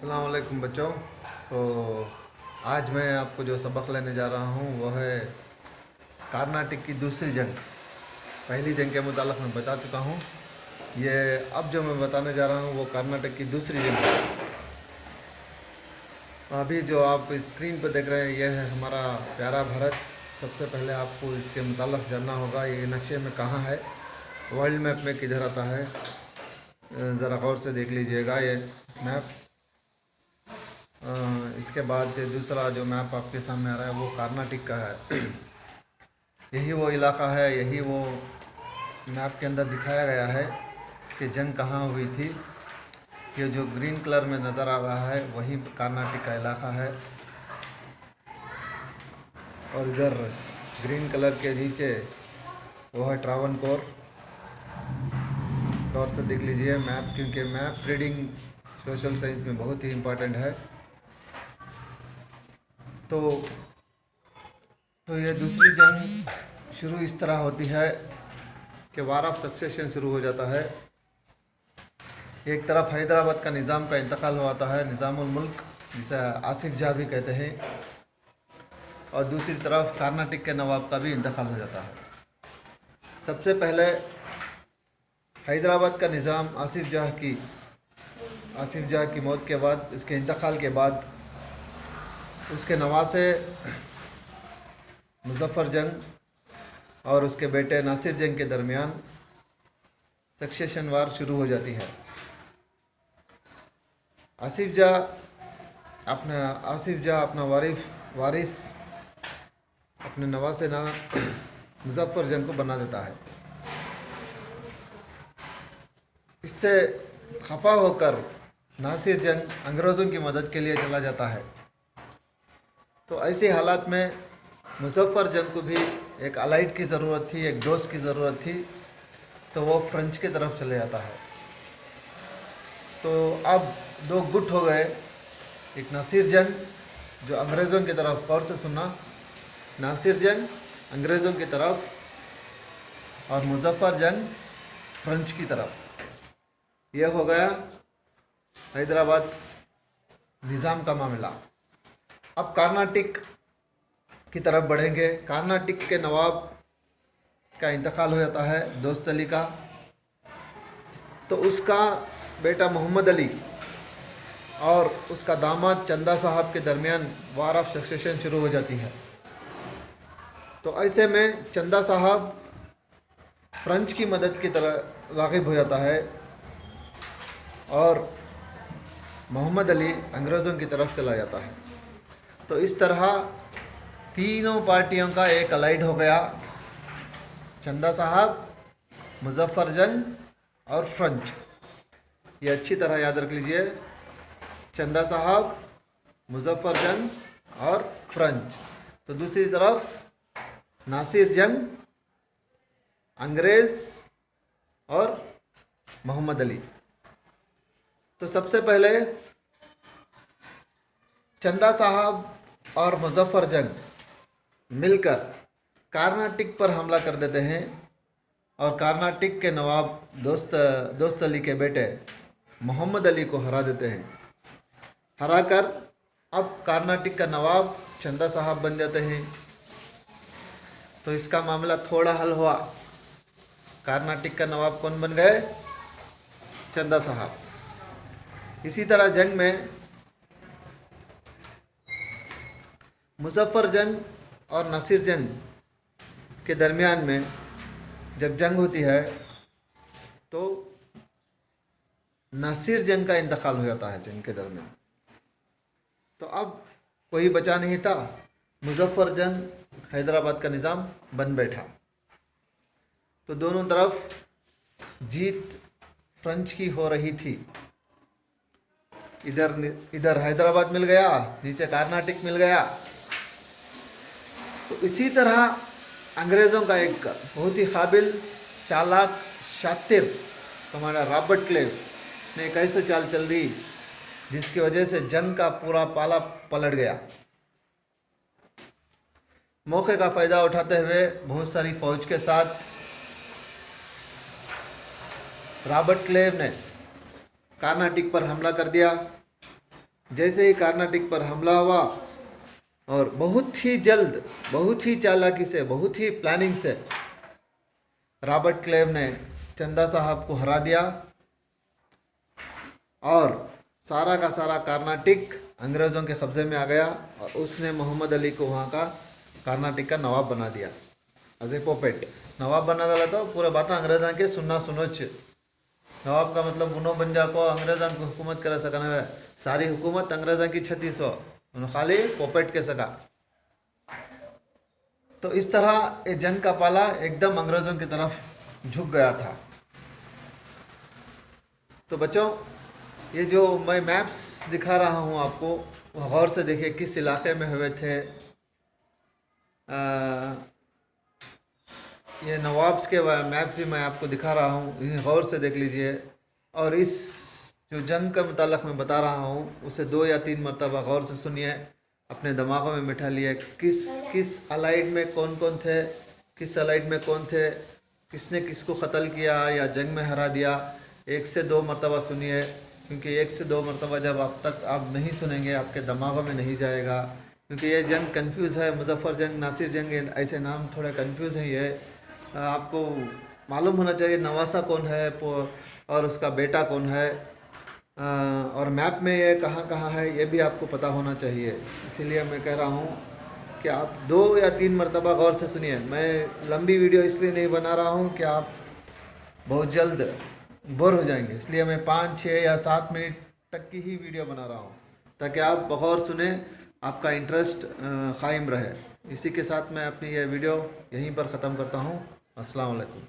अस्सलाम वालेकुम बच्चों। तो आज मैं आपको जो सबक लेने जा रहा हूँ वो है कार्नाटिक की दूसरी जंग। पहली जंग के मुतालिक मैं बता चुका हूँ। ये अब जो मैं बताने जा रहा हूँ वो कर्नाटक की दूसरी जंग है। अभी जो आप स्क्रीन पर देख रहे हैं ये है हमारा प्यारा भारत। सबसे पहले आपको इसके मुतालिक जानना होगा ये नक्शे में कहाँ है, वर्ल्ड मैप में किधर आता है। ज़रा गौर से देख लीजिएगा ये मैप। इसके बाद दूसरा जो मैप आपके सामने आ रहा है वो कर्नाटक का है। यही वो इलाका है, यही वो मैप के अंदर दिखाया गया है कि जंग कहाँ हुई थी। ये जो ग्रीन कलर में नज़र आ रहा है वही कर्नाटक का इलाका है, और इधर ग्रीन कलर के नीचे वो है ट्रावनकोर। गौर से देख लीजिए मैप, क्योंकि मैप रीडिंग सोशल साइंस में बहुत ही इम्पोर्टेंट है। तो ये दूसरी जंग शुरू इस तरह होती है कि वार ऑफ सक्सेशन शुरू हो जाता है। एक तरफ हैदराबाद का निज़ाम का इंतकाल होता है, निज़ामुल मुल्क जिसे आसिफ जाह भी कहते हैं, और दूसरी तरफ कर्नाटक के नवाब का भी इंतकाल हो जाता है। सबसे पहले हैदराबाद का निज़ाम आसिफ जाह की मौत के बाद, इसके इंतकाल के बाद उसके नवासे मुज़फ़्फ़र जंग और उसके बेटे नासिर जंग के दरमियान सक्सेशन वार शुरू हो जाती है। आसिफ जाह अपना वारिस अपने नवासे मुज़फ़्फ़र जंग को बना देता है। इससे खफा होकर नासिर जंग अंग्रेज़ों की मदद के लिए चला जाता है। तो ऐसे हालात में मुज़फ़्फ़र जंग को भी एक अलाइड की ज़रूरत थी, एक दोस्त की ज़रूरत थी, तो वो फ्रेंच की तरफ चले जाता है। तो अब दो गुट हो गए, एक नासिर जंग जो अंग्रेज़ों की तरफ, गौर से सुनना, नासिर जंग अंग्रेज़ों की तरफ और मुज़फ़्फ़र जंग फ्रेंच की तरफ। यह हो गया हैदराबाद निज़ाम का मामला। अब कर्नाटक की तरफ बढ़ेंगे। कर्नाटक के नवाब का इंतकाल हो जाता है दोस्त अली का, तो उसका बेटा मोहम्मद अली और उसका दामाद चंदा साहब के दरमियान वार ऑफ सक्सेशन शुरू हो जाती है। तो ऐसे में चंदा साहब फ्रेंच की मदद की तरह राग़िब हो जाता है और मोहम्मद अली अंग्रेज़ों की तरफ चला जाता है। तो इस तरह तीनों पार्टियों का एक अलाइड हो गया, चंदा साहब, मुज़फ़्फ़र जंग और फ्रेंच। ये अच्छी तरह याद रख लीजिए, चंदा साहब, मुज़फ़्फ़र जंग और फ्रेंच। तो दूसरी तरफ नासिर जंग, अंग्रेज़ और मोहम्मद अली। तो सबसे पहले चंदा साहब और मुज़फ़्फ़र जंग मिलकर कर्नाटक पर हमला कर देते हैं और कर्नाटक के नवाब दोस्त अली के बेटे मोहम्मद अली को हरा देते हैं। हराकर अब कर्नाटक का नवाब चंदा साहब बन जाते हैं। तो इसका मामला थोड़ा हल हुआ। कर्नाटक का नवाब कौन बन गए? चंदा साहब। इसी तरह जंग में मुज़फ़्फ़र जंग और नासिर जंग के दरमियान में जब जंग होती है तो नासिर जंग का इंतकाल हो जाता है जंग के दरमियान। तो अब कोई बचा नहीं था, मुज़फ़्फ़र जंग हैदराबाद का निज़ाम बन बैठा। तो दोनों तरफ जीत फ्रेंच की हो रही थी। इधर हैदराबाद मिल गया, नीचे कर्नाटक मिल गया। तो इसी तरह अंग्रेज़ों का एक बहुत ही काबिल, चालाक, शातिर कमांडर रॉबर्ट क्लेव ने एक ऐसे चाल चल दी जिसकी वजह से जंग का पूरा पाला पलट गया। मौके का फ़ायदा उठाते हुए बहुत सारी फ़ौज के साथ रॉबर्ट क्लेव ने कर्नाटक पर हमला कर दिया जैसे ही कर्नाटक पर हमला हुआ और बहुत ही जल्द, बहुत ही चालाकी से, बहुत ही प्लानिंग से रॉबर्ट क्लेव ने चंदा साहब को हरा दिया और सारा का सारा कर्नाटक अंग्रेज़ों के कब्ज़े में आ गया और उसने मोहम्मद अली को वहाँ का कर्नाटक का नवाब बना दिया। एज ए पोपेट नवाब बना डाला तो पूरे बात अंग्रेज़ों के सुनना सुनोच। नवाब का मतलब उनो बन जा को अंग्रेज़ों की हुकूमत कर सकना है, सारी हुकूमत अंग्रेज़ों की 3600 खाली पोपेट के सका। तो इस तरह ये जंग का पाला एकदम अंग्रेज़ों की तरफ झुक गया था। तो बच्चों, ये जो मैं मैप्स दिखा रहा हूँ आपको, वो गौर से देखिए किस इलाके में हुए थे। ये नवाब्स के मैप भी मैं आपको दिखा रहा हूँ, इन्हें गौर से देख लीजिए। और इस जो जंग का मुताल्लिक़ मैं बता रहा हूँ उसे 2 या 3 मरतबा गौर से सुनिए, अपने दिमागों में बिठा लिए। किस अलाइड में कौन कौन थे, किस अलाइड में कौन थे, किसने किसको क़त्ल किया या जंग में हरा दिया। 1 से 2 मरतबा सुनिए, क्योंकि 1 से 2 मरतबा जब आप नहीं सुनेंगे आपके दिमागों में नहीं जाएगा। क्योंकि ये जंग कंफ्यूज है, मुज़फ़्फ़र जंग, नासिर जंग, ऐसे नाम थोड़े कंफ्यूज हैं। ये आपको मालूम होना चाहिए नवासा कौन है और उसका बेटा कौन है, और मैप में ये कहाँ कहाँ है ये भी आपको पता होना चाहिए। इसीलिए मैं कह रहा हूँ कि आप 2 या 3 मरतबा गौर से सुनिए। मैं लंबी वीडियो इसलिए नहीं बना रहा हूँ कि आप बहुत जल्द बोर हो जाएंगे, इसलिए मैं 5, 6 या 7 मिनट तक की ही वीडियो बना रहा हूँ ताकि आप बगौर सुने, आपका इंटरेस्ट कायम रहे। इसी के साथ मैं अपनी ये वीडियो यहीं पर ख़त्म करता हूँ। अस्सलाम वालेकुम।